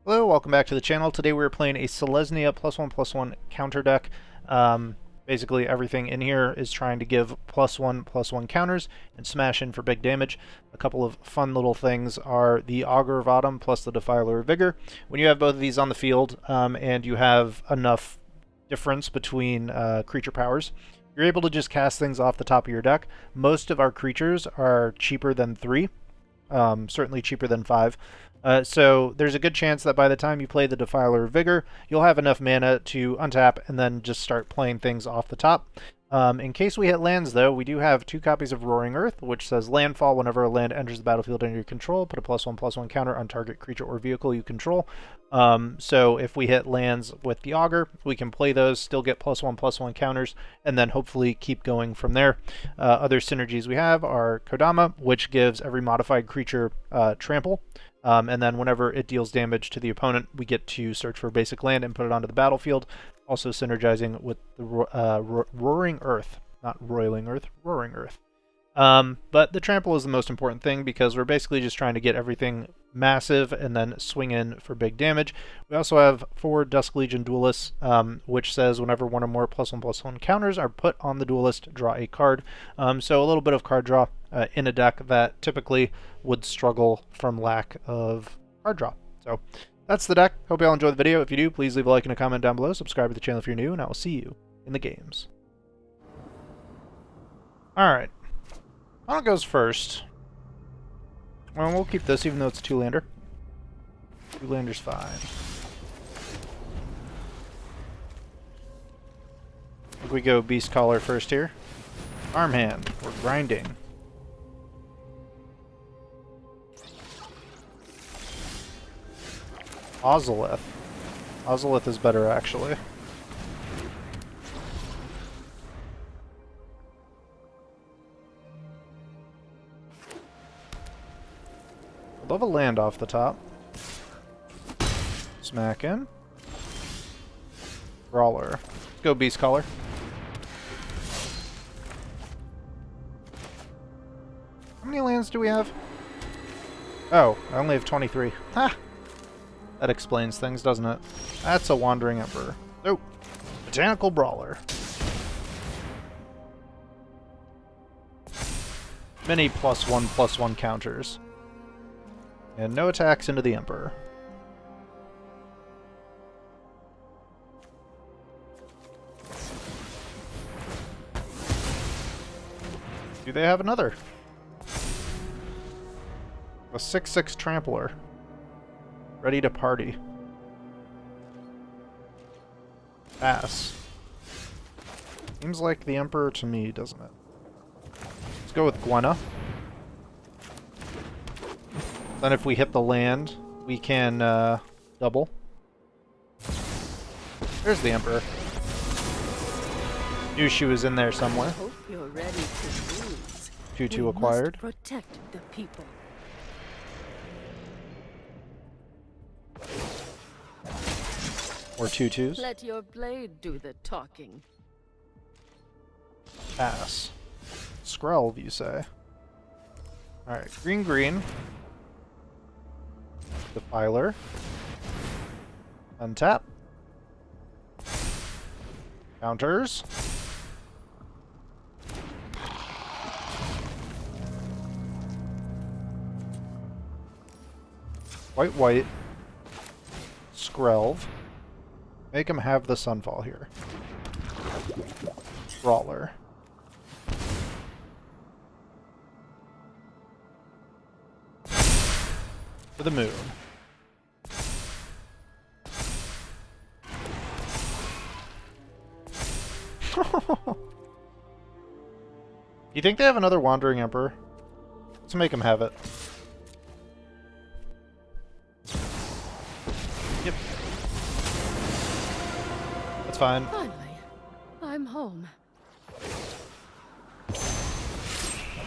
Hello, welcome back to the channel. Today we're playing a Selesnya +1/+1 counter deck. Basically everything in here is trying to give +1/+1 counters and smash in for big damage. A couple of fun little things are the Aggro of Autumn plus the Defiler of Vigor. When you have both of these on the field and you have enough difference between creature powers, you're able to just cast things off the top of your deck. Most of our creatures are cheaper than 3, certainly cheaper than 5. So there's a good chance that by the time you play the Defiler of Vigor, you'll have enough mana to untap and then just start playing things off the top. In case we hit lands, though, we do have 2 copies of Roaring Earth, which says landfall whenever a land enters the battlefield under your control. Put a +1/+1 counter on target creature or vehicle you control. So if we hit lands with the Augur, we can play those, still get +1/+1 counters, and then hopefully keep going from there. Other synergies we have are Kodama, which gives every modified creature trample. And then whenever it deals damage to the opponent, we get to search for basic land and put it onto the battlefield. Also synergizing with the Roaring Earth. Not Roiling Earth, Roaring Earth. But the trample is the most important thing because we're basically just trying to get everything massive and then swing in for big damage. We also have 4 Dusk Legion Duelists, which says whenever one or more +1/+1 counters are put on the duelist, draw a card. So a little bit of card draw in a deck that typically would struggle from lack of card draw. So that's the deck. Hope you all enjoy the video. If you do, please leave a like and a comment down below. Subscribe to the channel if you're new, and I will see you in the games. Alright. Opponent goes first. Well, we'll keep this even though it's a 2-lander. 2-lander's fine. I think we go Beast Caller first here. Farmhand. We're grinding. Ozolith. Ozolith is better, actually. Love a land off the top. Smack in. Brawler. Let's go Beast Caller. How many lands do we have? Oh, I only have 23. Ha! That explains things, doesn't it? That's a Wandering Emperor. Oh, Botanical Brawler. Many +1/+1 counters. And no attacks into the Emperor. Do they have another? A 6/6 Trampler. Ready to party. Pass. Seems like the Emperor to me, doesn't it? Let's go with Gwenna. Then if we hit the land, we can double. There's the Emperor. Knew she was in there somewhere. Hope you're ready to lose. 2/2 acquired. Must protect the people. Or 2/2s. Let your blade do the talking. Pass. Skrelv, you say? Alright, green. Defiler. Untap. Counters. White. Skrelv. Make him have the Sunfall here. Brawler. For the moon. You think they have another Wandering Emperor? Let's make him have it. Yep. That's fine. Finally, I'm home.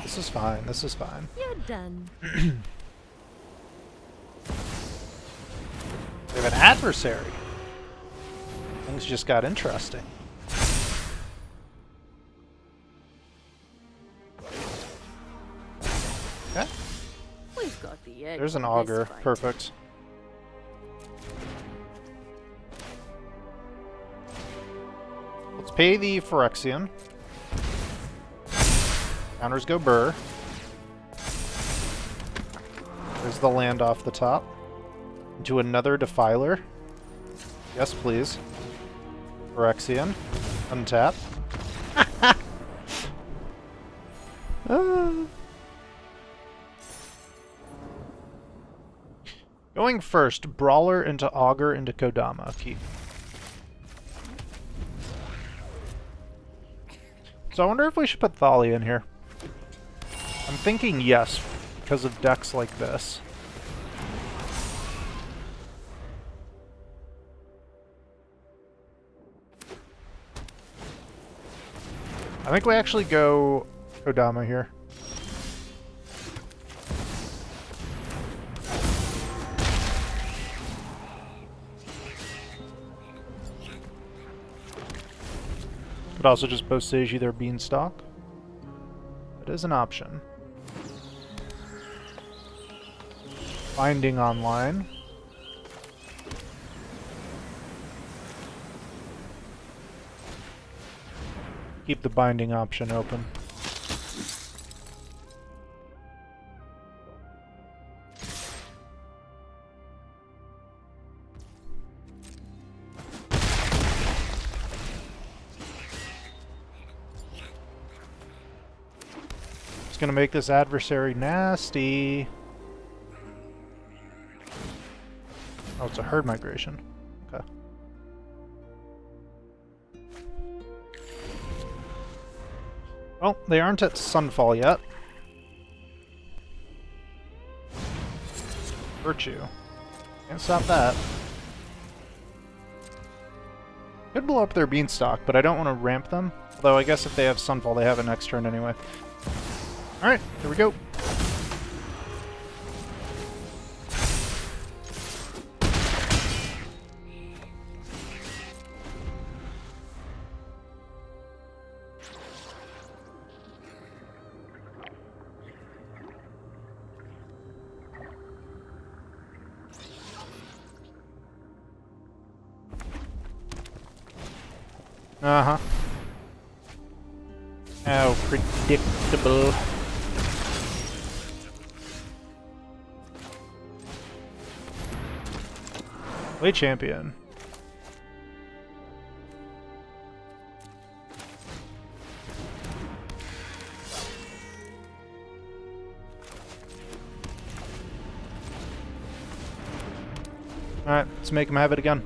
This is fine. This is fine. You're done. We have an adversary. Things just got interesting. Okay. We've got the edge. There's an on this auger. fight. Perfect. Let's pay the Phyrexian. Counters go burr. There's the land off the top. Into another Defiler. Yes, please. Phyrexian. Untap. Going first, Brawler into Augur into Kodama. Keep. So I wonder if we should put Thalia in here. I'm thinking yes, because of decks like this. I think we actually go Kodama here. Could also just Boseiji their Beanstalk. It is an option. Binding online. Keep the binding option open. It's gonna make this adversary nasty. Oh, it's a herd migration. Okay. Well, they aren't at Sunfall yet. Virtue. Can't stop that. Could blow up their Beanstalk, but I don't want to ramp them. Although I guess if they have Sunfall, they have it next turn anyway. Alright, here we go. Uh-huh. Oh, predictable. Play champion. Alright, let's make him have it again.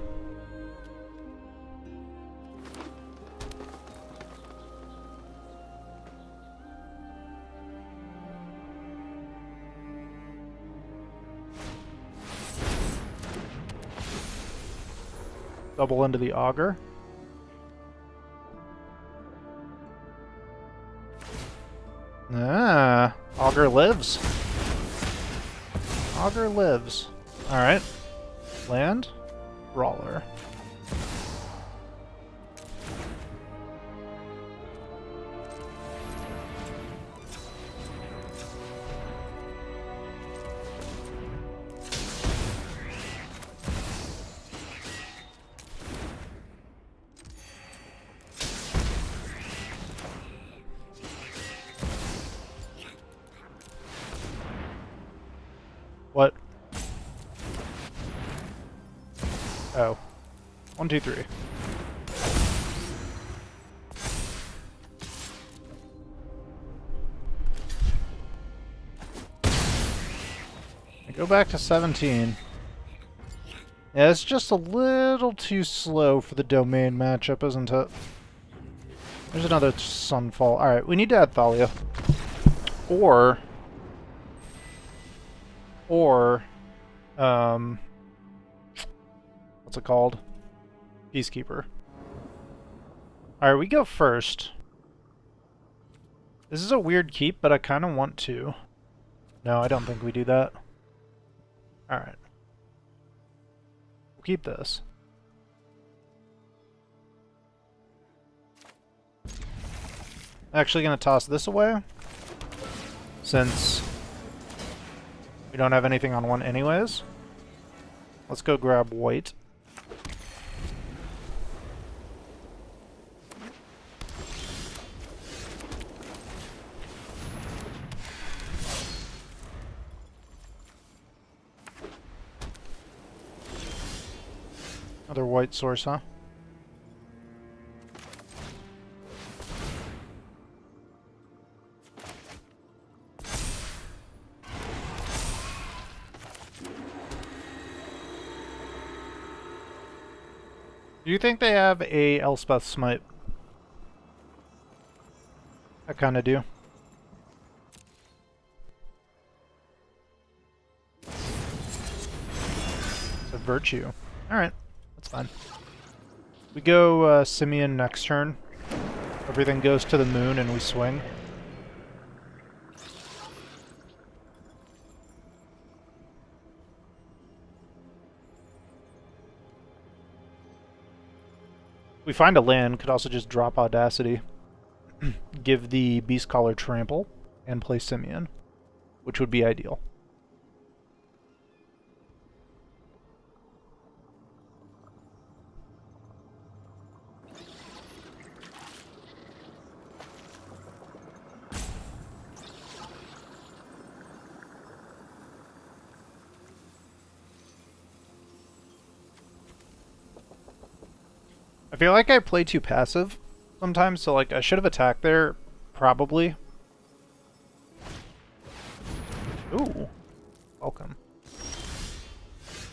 Double into the Augur. Ah, Augur lives. Augur lives. Alright. Land. Brawler. What? Oh. 1, 2, 3. I go back to 17. Yeah, it's just a little too slow for the domain matchup, isn't it? There's another Sunfall. Alright, we need to add Thalia. Or, what's it called? Peacekeeper. Alright, we go first. This is a weird keep, but I kind of want to. No, I don't think we do that. Alright. We'll keep this. Actually gonna toss this away, since we don't have anything on one anyways. Let's go grab white. Another white source, huh? Do you think they have a Elspeth Smite? I kinda do. It's a Virtue. Alright, that's fine. We go Simeon next turn. Everything goes to the moon and we swing. We find a land, could also just drop Audacity. Give the Beast Caller Trample, and play Simeon, which would be ideal. I feel like I play too passive sometimes, so like I should have attacked there, probably. Ooh, welcome.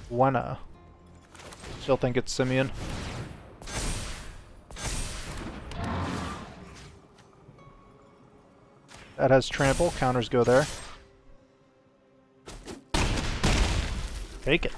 Buena. Still think it's Simeon. That has trample, counters go there. Take it.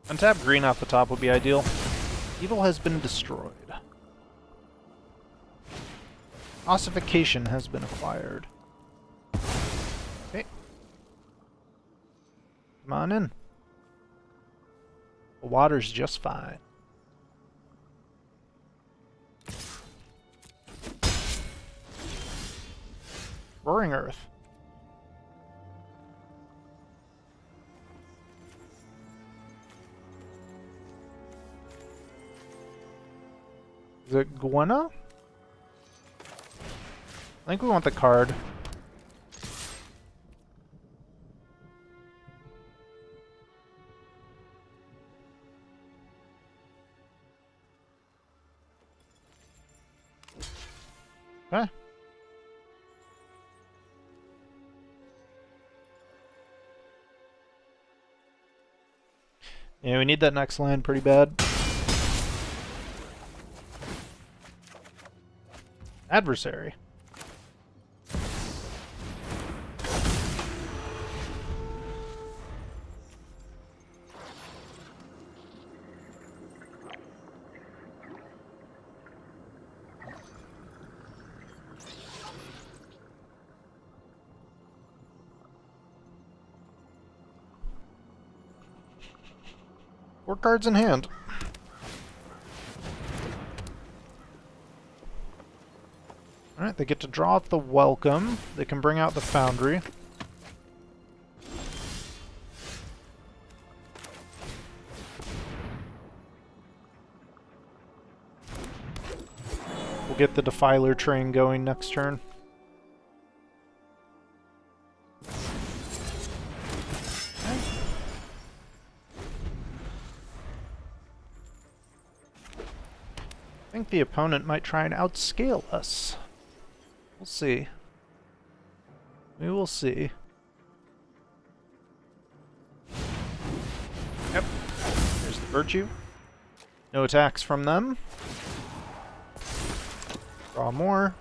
Untap green off the top would be ideal. Evil has been destroyed. Ossification has been acquired. Okay. Come on in. The water's just fine. Roaring Earth. Is it Gwenna? I think we want the card. Okay. Yeah, we need that next land pretty bad. Adversary. Four cards in hand. Alright, they get to draw out the welcome. They can bring out the foundry. We'll get the Defiler train going next turn. I think the opponent might try and outscale us. We'll see. We will see. Yep. There's the Virtue. No attacks from them. Draw more.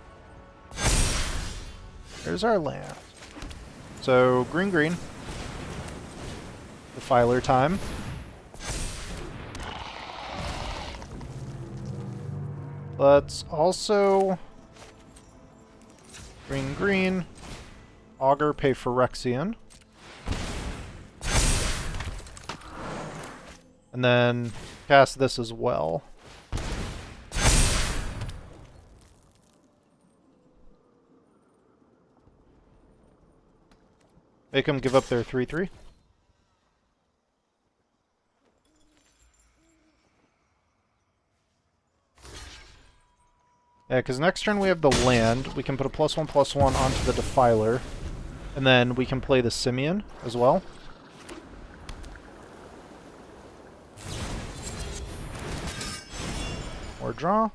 There's our land. So, green, green. Defiler time. Let's also... green, green. Augur, pay for Rexian. And then cast this as well. Make them give up their 3/3. Yeah, because next turn we have the land. We can put a +1/+1 onto the Defiler. And then we can play the Simian as well. More draw.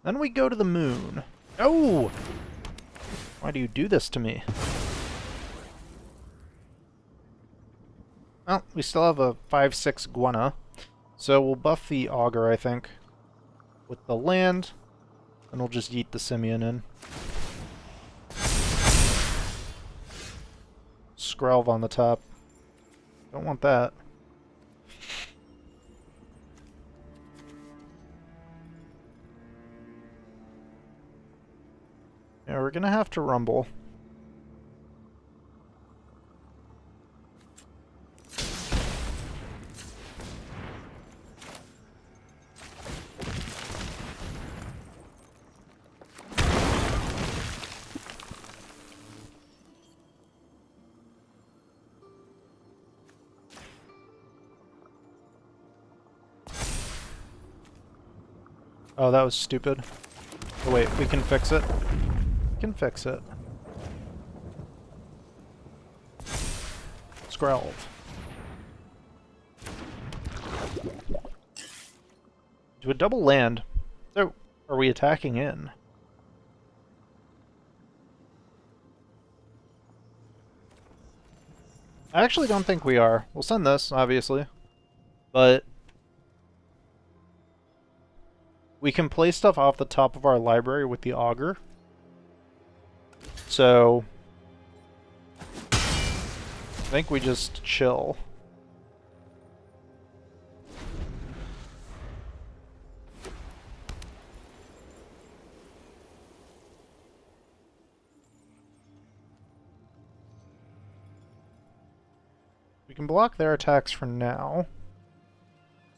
Then we go to the moon. Oh! Why do you do this to me? Well, we still have a 5/6 Guana. So we'll buff the Augur, I think, with the land, and we'll just yeet the Simian in. Skrelv on the top. Don't want that. Yeah, we're gonna have to rumble. Oh, that was stupid. Oh wait, we can fix it. We can fix it. Skrelv. Do a double land. So, are we attacking in? I actually don't think we are. We'll send this, obviously. But we can play stuff off the top of our library with the Augur. So I think we just chill. We can block their attacks for now.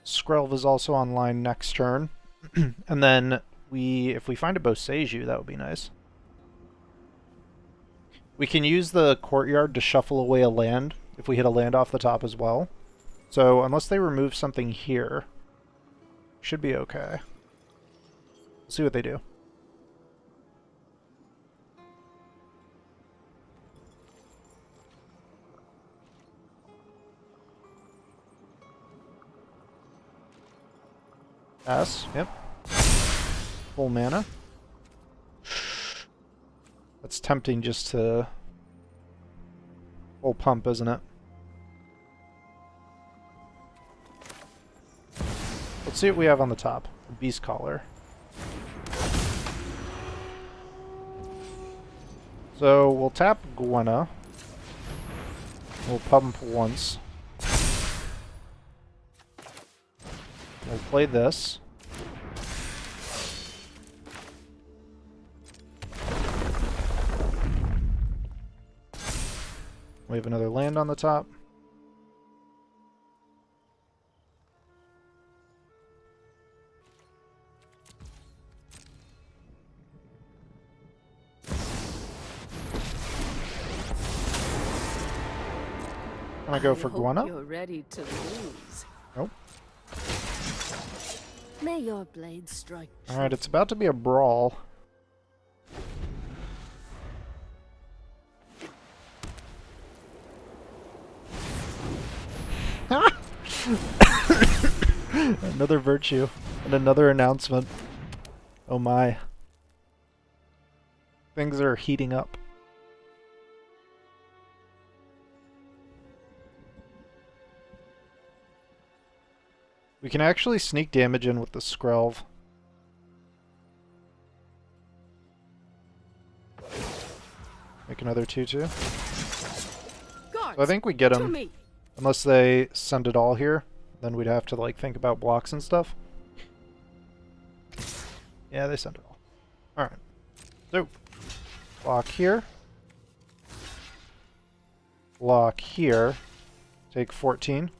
Skrelv is also online next turn. And then if we find a Boseiju, that would be nice. We can use the courtyard to shuffle away a land if we hit a land off the top as well. So unless they remove something here, should be okay. We'll see what they do. Pass, yep. Full mana. That's tempting just to full pump, isn't it? Let's see what we have on the top. Beast Collar. So we'll tap Gwenna. We'll pump once. We'll play this. We have another land on the top. Can I go for Gwenna? You're ready to lose. Nope. May your blade strike. Alright, it's about to be a brawl. Another virtue and another announcement. Oh my. Things are heating up. We can actually sneak damage in with the Skrelv. Make another 2/2. So I think we get them. Unless they send it all here, then we'd have to like think about blocks and stuff. Yeah, they send it all. Alright. So, block here. Block here. Take 14.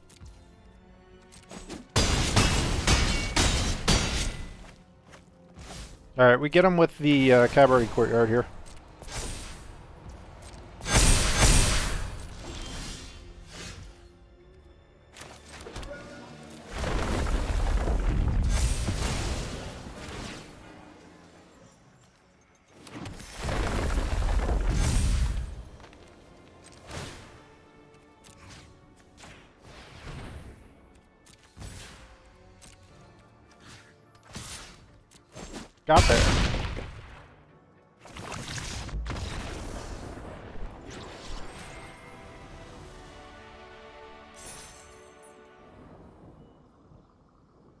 Alright, we get them with the Cabaret Courtyard here. got there.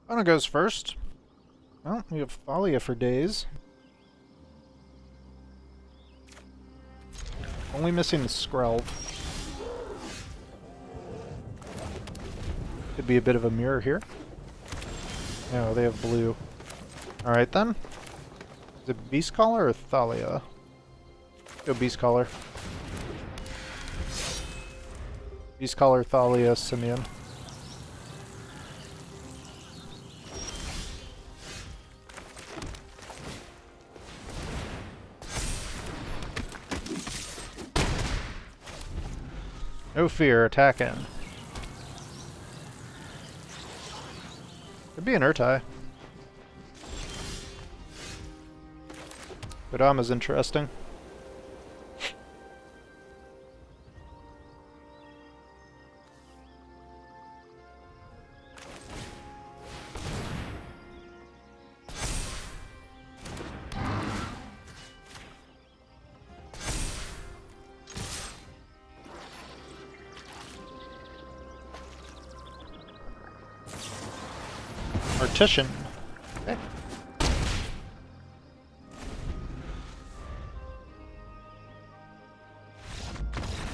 Anna goes first. Well, we have Thalia for days. Only missing the Skrelv. Could be a bit of a mirror here. No, they have blue. Alright then. Is it Beast Caller or Thalia? Go Beast Caller. Beast Caller, Thalia, Simeon. No fear, attack in. Could be an Urtai. Kodama's interesting. Partition. Okay.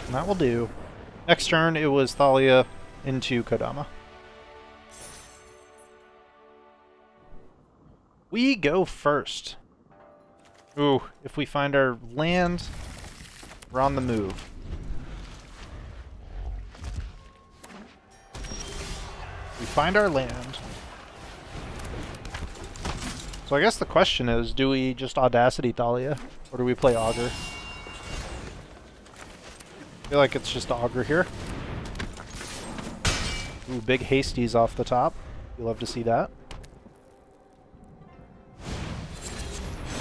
And that will do. Next turn, it was Thalia into Kodama. We go first. Ooh, if we find our land, we're on the move. We find our land. So I guess the question is, do we just Audacity Thalia, or do we play Augur? I feel like it's just Augur here. Ooh, big hasties off the top. You love to see that.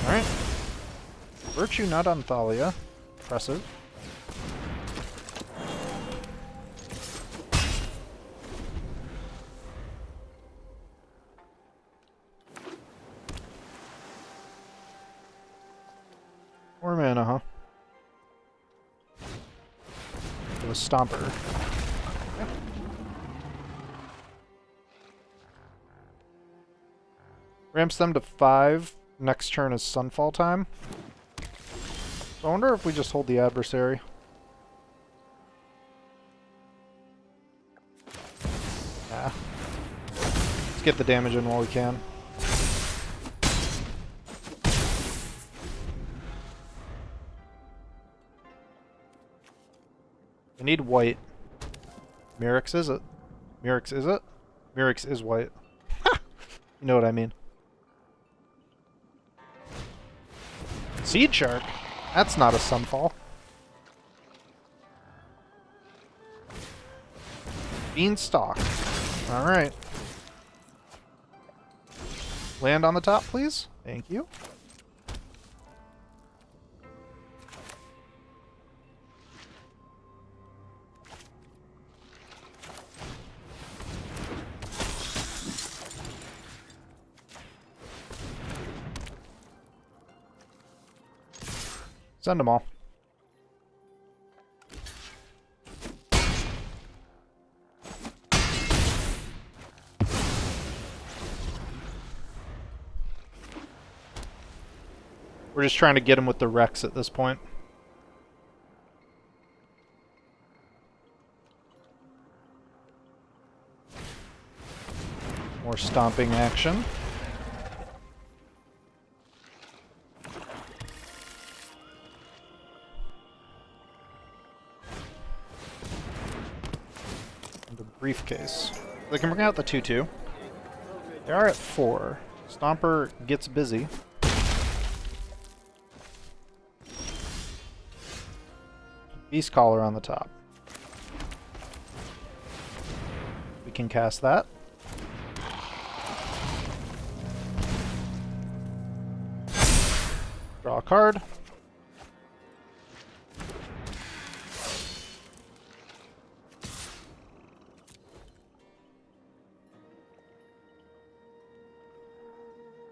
Alright. Virtue not on Thalia. Impressive. More mana, huh? It was Stomper. Okay. Ramps them to 5. Next turn is Sunfall time. So I wonder if we just hold the adversary. Yeah. Let's get the damage in while we can. I need white. Mirix is it? Mirix is it? Mirix is white. You know what I mean. Seed Shark? That's not a Sunfall. Beanstalk. Alright. Land on the top, please. Thank you. Send them all. We're just trying to get him with the Rex at this point. More stomping action. Briefcase. They can bring out the 2/2. They are at 4. Stomper gets busy. Beast Collar on the top. We can cast that. Draw a card.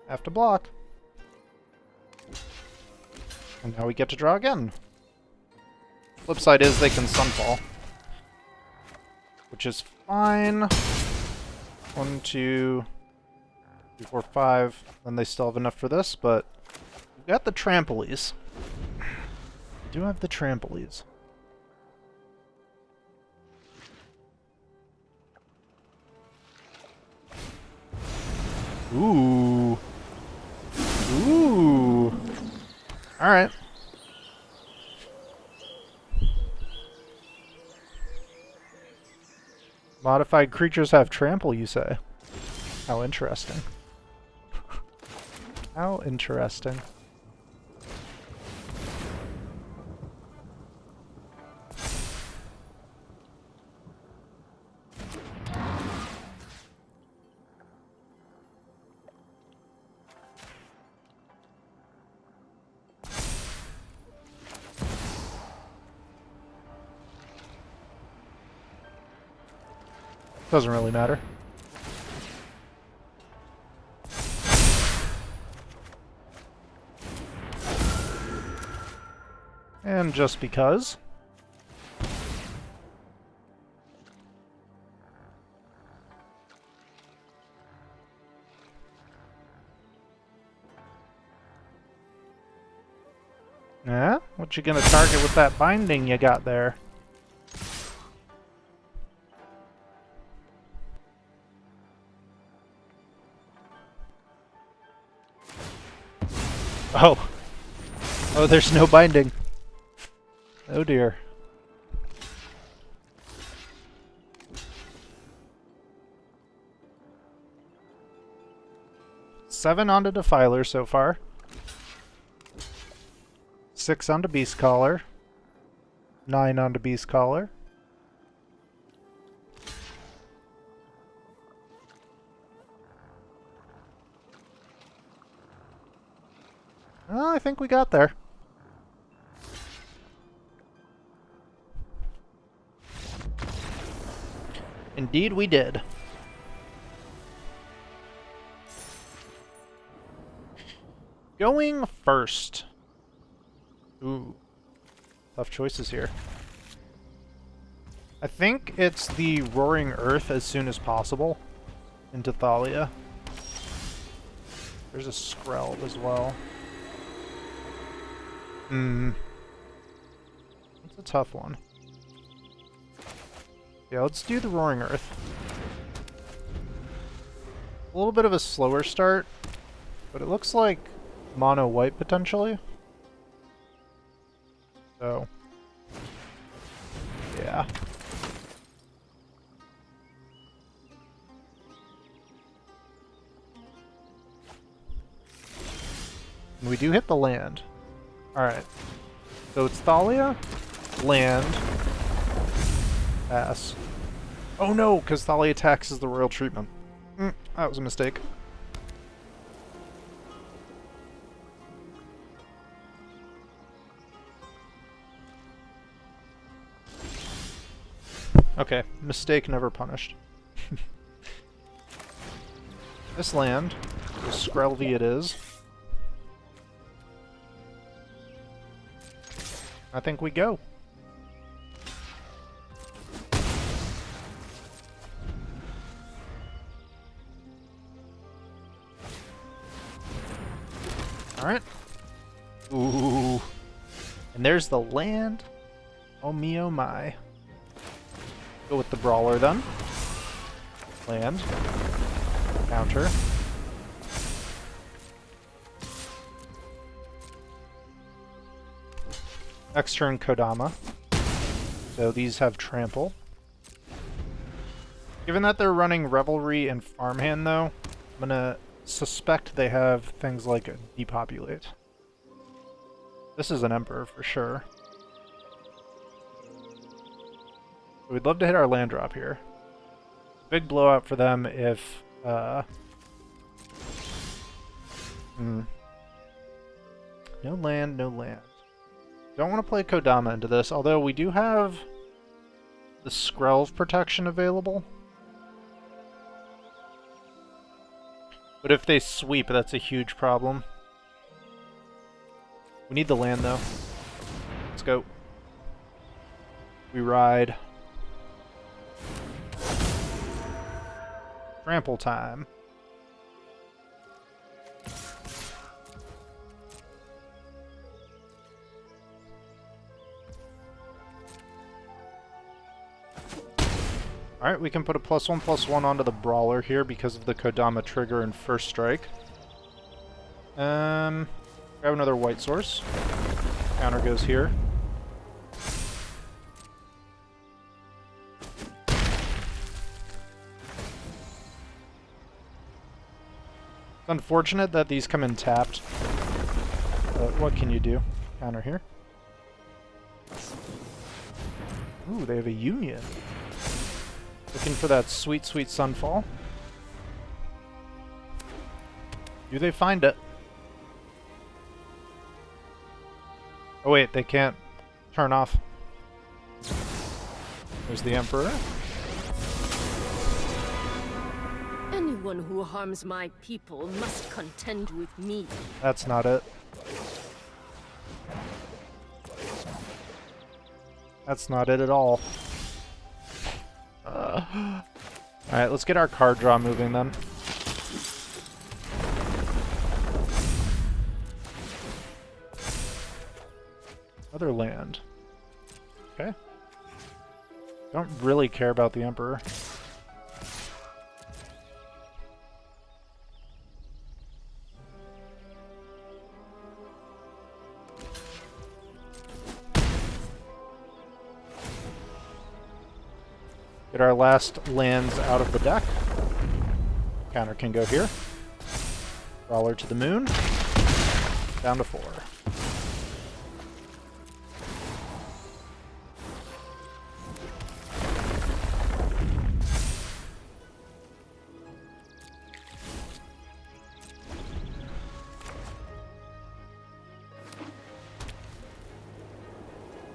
Have to block. And now we get to draw again. Flip side is they can Sunfall, which is fine. 1, 2, 3, 4, 5. Then they still have enough for this, but we've got the trampolies. We do have the trampolies. Ooh. Ooh. Alright. Modified creatures have trample, you say? How interesting. How interesting. Doesn't really matter. And just because. Yeah? What you gonna target with that binding you got there? Oh. Oh, there's no binding. Oh dear. Seven onto Defiler so far. 6 onto Beast Caller. 9 onto Beast Caller. Oh, I think we got there. Indeed we did. Going first. Ooh. Tough choices here. I think it's the Roaring Earth as soon as possible into Thalia. There's a Skrelv as well. It's a tough one. Yeah, let's do the Roaring Earth. A little bit of a slower start, but it looks like mono white potentially. So, yeah. And we do hit the land. Alright. So it's Thalia, land, pass. Oh no, because Thalia taxes the royal treatment. That was a mistake. Okay, mistake never punished. This land, Skrelvy it is. I think we go. Alright. Ooh. And there's the land. Oh me, oh my. Go with the Brawler then. Land. Counter. Next turn, Kodama. So these have Trample. Given that they're running Revelry and Farmhand though, I'm gonna suspect they have things like Depopulate. This is an Emperor for sure. We'd love to hit our land drop here. Big blowout for them if no land, no land. Don't want to play Kodama into this, although we do have the Skrelv protection available. But if they sweep, that's a huge problem. We need the land, though. Let's go. We ride. Trample time. Alright, we can put a +1/+1 onto the Brawler here because of the Kodama trigger and first strike. Grab another white source. Counter goes here. It's unfortunate that these come in tapped, but what can you do? Counter here. Ooh, they have a Union. Looking for that sweet, sweet Sunfall. Do they find it? Oh wait, they can't turn off. There's the Emperor. Anyone who harms my people must contend with me. That's not it. That's not it at all. Alright, let's get our card draw moving then. Other land. Okay. Don't really care about the Emperor. Get our last lands out of the deck. Counter can go here. Brawler to the moon. Down to 4.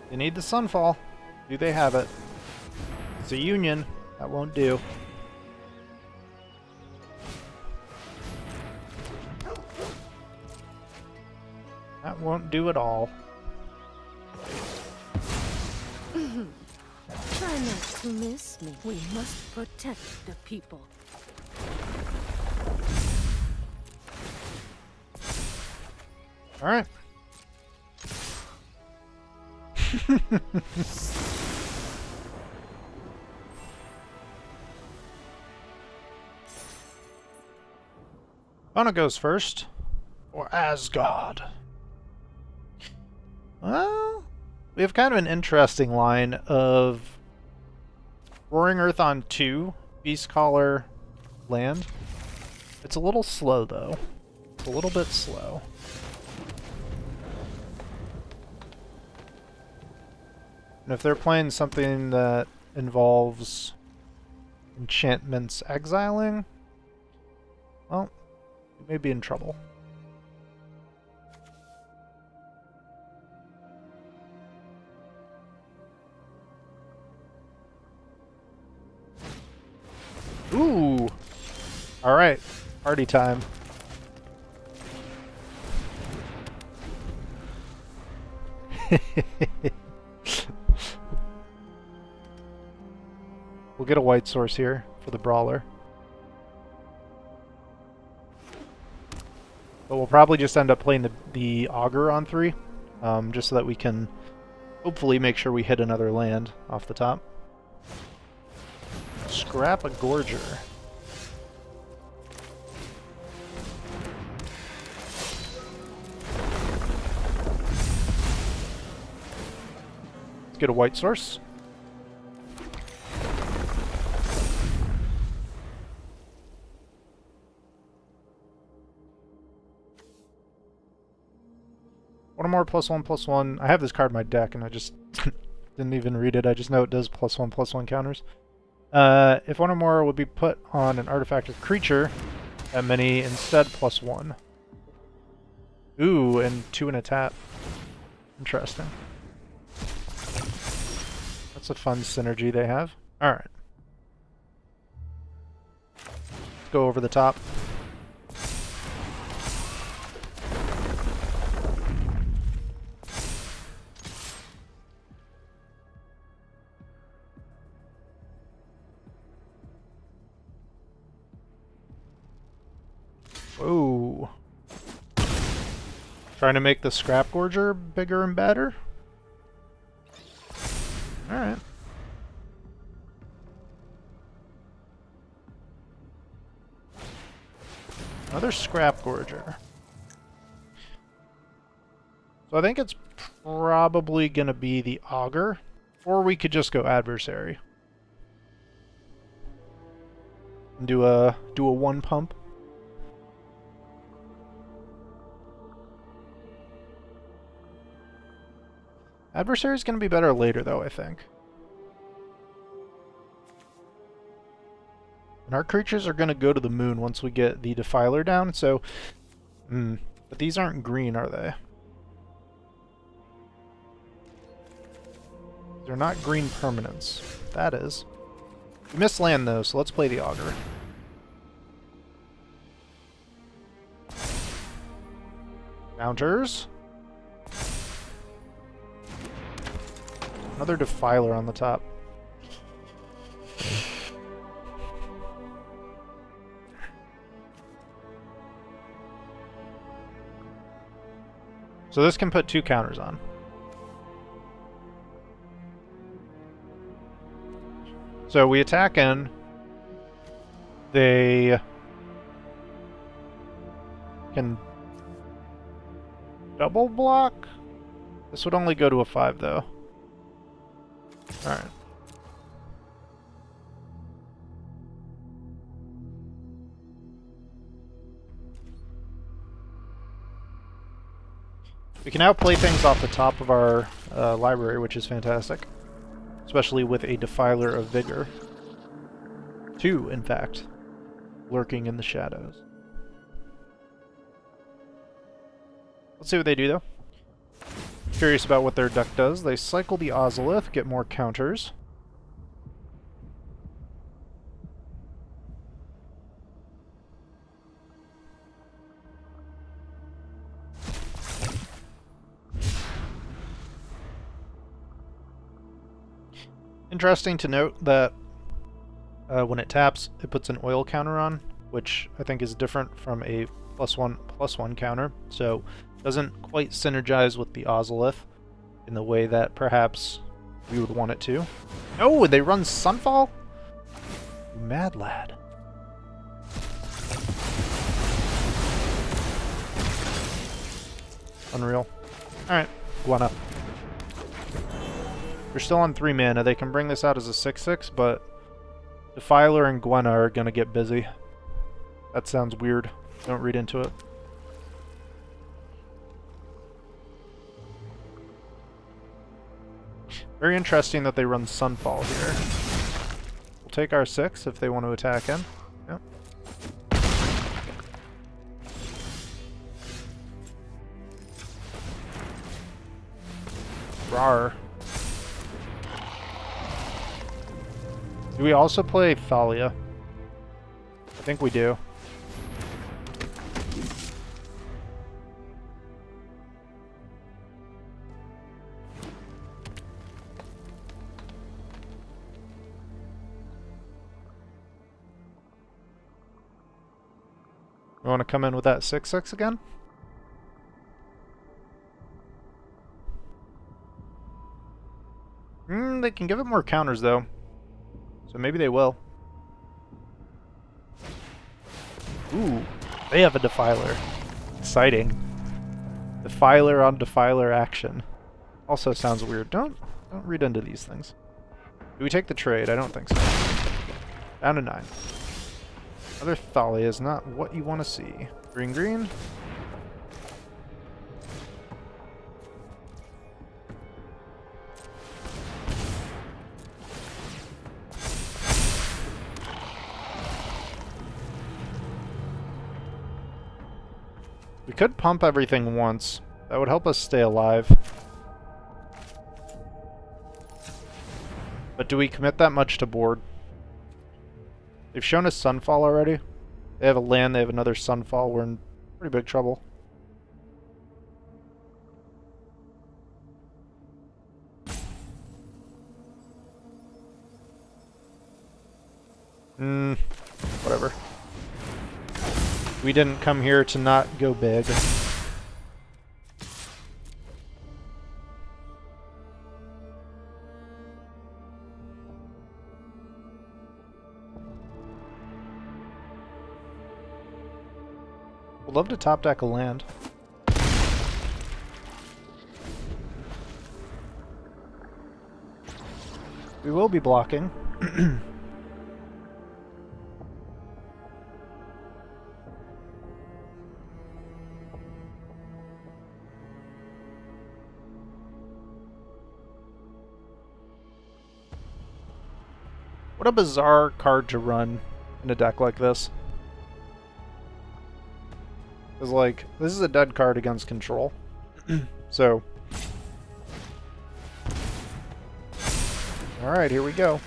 They need the Sunfall. Do they have it? It's a Union. That won't do. That won't do at all. Try not to miss me. We must protect the people. All right. Anna goes first. Or Asgard. Well, we have kind of an interesting line of Roaring Earth on 2, Beast Caller, land. It's a little slow though. It's a little bit slow. And if they're playing something that involves enchantments exiling, well, you may be in trouble. Ooh! Alright, party time. We'll get a white source here for the Brawler. But we'll probably just end up playing the Aggro on 3, just so that we can hopefully make sure we hit another land off the top. Scrap a Gorger. Let's get a white source. One more +1/+1. I have this card in my deck and I just didn't even read it. I just know it does +1/+1 counters. If one or more would be put on an artifact or creature, that many instead +1. Ooh, and 2 in a tap. Interesting. That's a fun synergy they have. Alright. Let's go over the top. Whoa. Trying to make the Scrap Gorger bigger and better? Alright. Another Scrap Gorger. So I think it's probably going to be the Augur, or we could just go Adversary. And do a one pump. Adversary is going to be better later, though, I think. And our creatures are going to go to the moon once we get the Defiler down, so... But these aren't green, are they? They're not green permanents. That is. We missed land, though, so let's play the Augur. Counters. Another Defiler on the top. So this can put 2 counters on. So we attack in. They can double block? This would only go to a 5, though. Alright. We can now play things off the top of our library, which is fantastic. Especially with a Defiler of Vigor. 2, in fact. Lurking in the shadows. Let's see what they do, though. Curious about what their deck does. They cycle the Ozolith, get more counters. Interesting to note that when it taps, it puts an oil counter on, which I think is different from a +1/+1 counter, so doesn't quite synergize with the Ozolith in the way that perhaps we would want it to. Oh, they run Sunfall? Mad lad. Unreal. Alright, Guana. They're still on 3 mana. They can bring this out as a 6/6, but Defiler and Gwenna are gonna get busy. That sounds weird. Don't read into it. Very interesting that they run Sunfall here. We'll take our 6 if they want to attack in. Yep. Rawr. Do we also play Thalia? I think we do. You want to come in with that 6/6 again? They can give it more counters, though. So maybe they will. Ooh, they have a Defiler. Exciting. Defiler on Defiler action. Also sounds weird. Don't read into these things. Do we take the trade? I don't think so. Down to 9. Another Thalia is not what you want to see. Green, green. We could pump everything once. That would help us stay alive. But do we commit that much to board? They've shown us Sunfall already. They have a land, they have another Sunfall. We're in pretty big trouble. Whatever. We didn't come here to not go big. Would love to top deck a land. We will be blocking. What a bizarre card to run in a deck like this. Because, like, this is a dead card against control. So. Alright, here we go.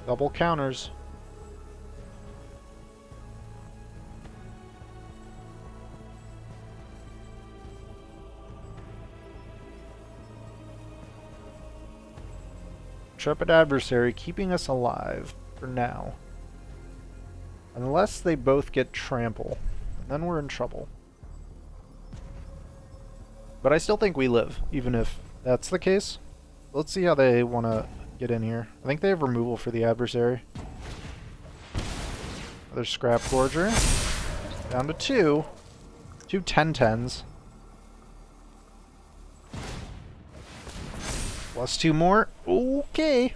Double counters. Intrepid Adversary keeping us alive for now. Unless they both get trample. And then we're in trouble. But I still think we live, even if that's the case. Let's see how they want to get in here. I think they have removal for the adversary. Another Scrap Forger. Down to two. Two 10-10s. Plus two more. Okay.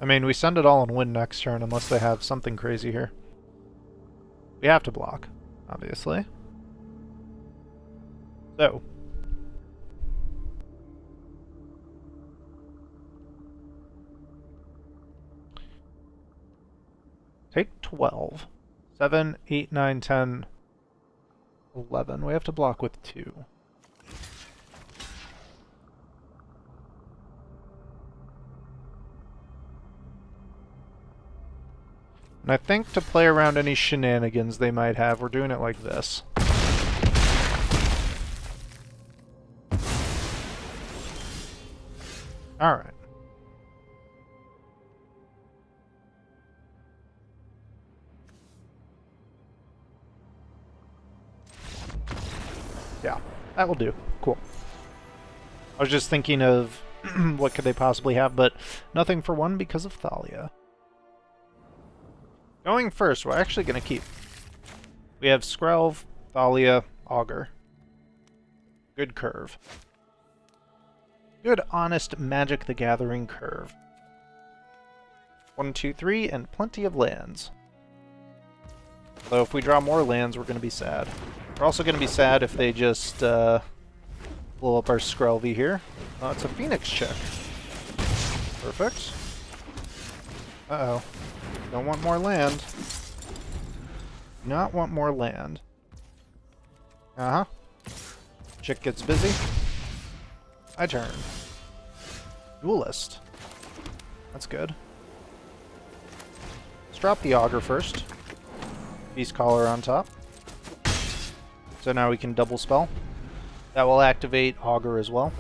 I mean, we send it all and win next turn unless they have something crazy here. We have to block, obviously. So. Take 12. 7, 8, 9, 10, 11. We have to block with 2. And I think to play around any shenanigans they might have, we're doing it like this. Alright. Yeah, that will do. Cool. I was just thinking of what could they possibly have, but nothing for one because of Thalia. Going first, we're actually going to keep. We have Skrelv, Thalia, Augur. Good curve. Good, honest Magic the Gathering curve. 1, 2, 3, and plenty of lands. Though if we draw more lands, we're going to be sad. We're also going to be sad if they just blow up our Skrelvy here. It's a Phoenix check. Perfect. Uh-oh. Don't want more land. Not want more land. Uh-huh. Chick gets busy. My turn. Duelist. That's good. Let's drop the Augur first. Beast Collar on top. So now we can double spell. That will activate Augur as well.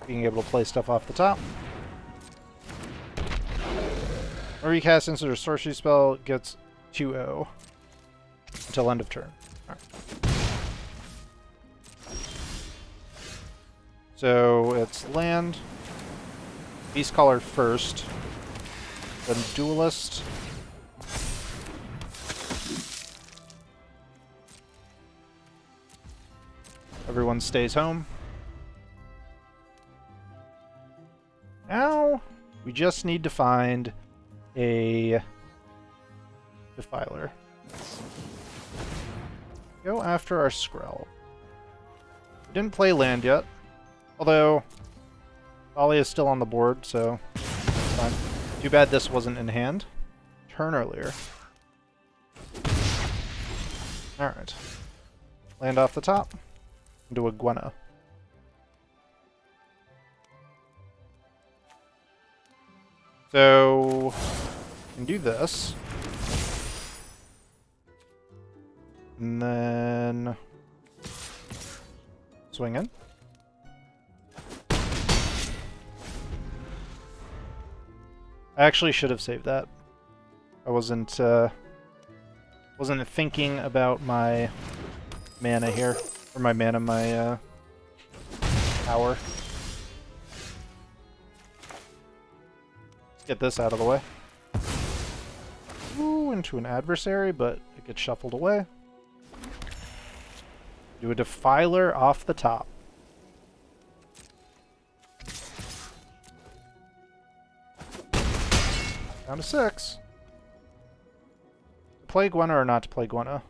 Being able to play stuff off the top. Or recast instant or sorcery spell gets 2-0 until end of turn. Alright. So it's land, Beast Collar first, then Duelist. Everyone stays home. Now we just need to find a Defiler. Go after our Skrell. We didn't play land yet, although Thalia is still on the board, so fine. Too bad this wasn't in hand. Turn earlier. Alright. Land off the top. Into a Gwenna. So, we can do this. And then swing in. I actually should have saved that. I wasn't thinking about my mana here. Or my mana, my power. Let's get this out of the way. Ooh, into an adversary, but it gets shuffled away. Do a Defiler off the top. Down to 6. To play Gwenna or not to play Gwenna?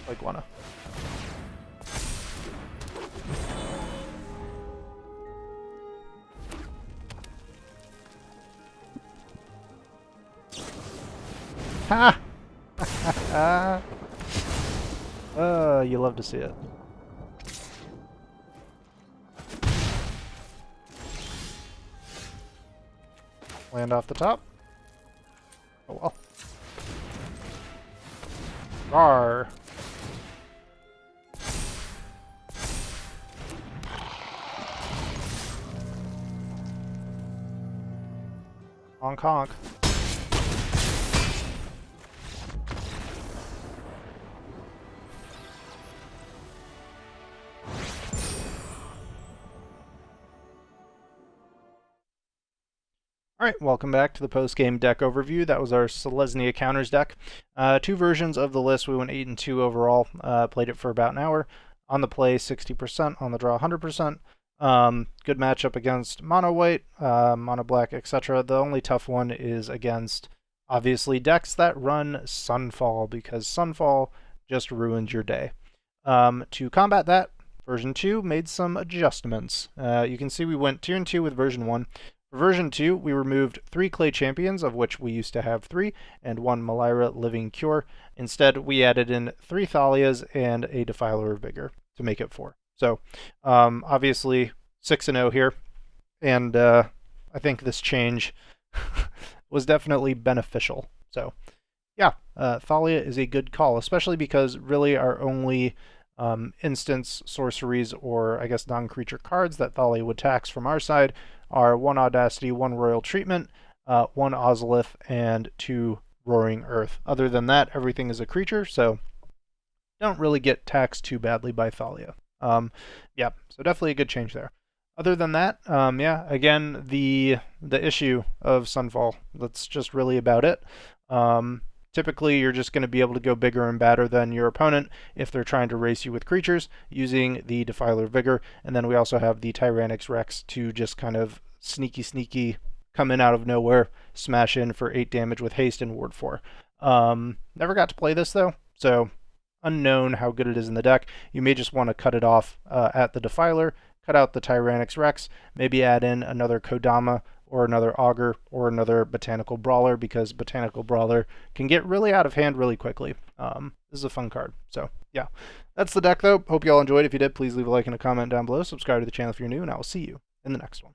Play Gwenna. Ha! You love to see it. Land off the top. Oh well. Rar. Honk honk. Alright, welcome back to the post-game deck overview. That was our Selesnya counters deck. 2 versions of the list. We went 8 and 2 overall. Played it for about an hour. On the play, 60%. On the draw, 100%. Good matchup against mono white, mono black, etc. The only tough one is against, obviously, decks that run Sunfall, because Sunfall just ruins your day. To combat that, version 2 made some adjustments. You can see we went 2 and 2 with version 1. For version 2, we removed 3 Clay Champions, of which we used to have 3, and 1 Malira Living Cure. Instead, we added in 3 Thalias and a Defiler of Vigor to make it 4. So, obviously, 6-0 here, and I think this change was definitely beneficial. So, yeah, Thalia is a good call, especially because really our only instance sorceries, or I guess non-creature cards that Thalia would tax from our side are 1 Audacity, 1 Royal Treatment, 1 Ozolith, and 2 Roaring Earth. Other than that, everything is a creature, so don't really get taxed too badly by Thalia. Yeah, so definitely a good change there. Other than that, yeah, again, the issue of Sunfall, that's just really about it. Typically, you're just going to be able to go bigger and badder than your opponent if they're trying to race you with creatures using the Defiler Vigor. And then we also have the Tyrannix Rex to just kind of sneaky come in out of nowhere, smash in for 8 damage with haste and ward 4. Never got to play this though, so unknown how good it is in the deck. You may just want to cut it off at the Defiler, cut out the Tyrannix Rex, maybe add in another Kodama or another Augur or another Botanical Brawler, because Botanical Brawler can get really out of hand really quickly. This is a fun card. So yeah, that's the deck though. Hope you all enjoyed. If you did, please leave a like and a comment down below. Subscribe to the channel if you're new, and I will see you in the next one.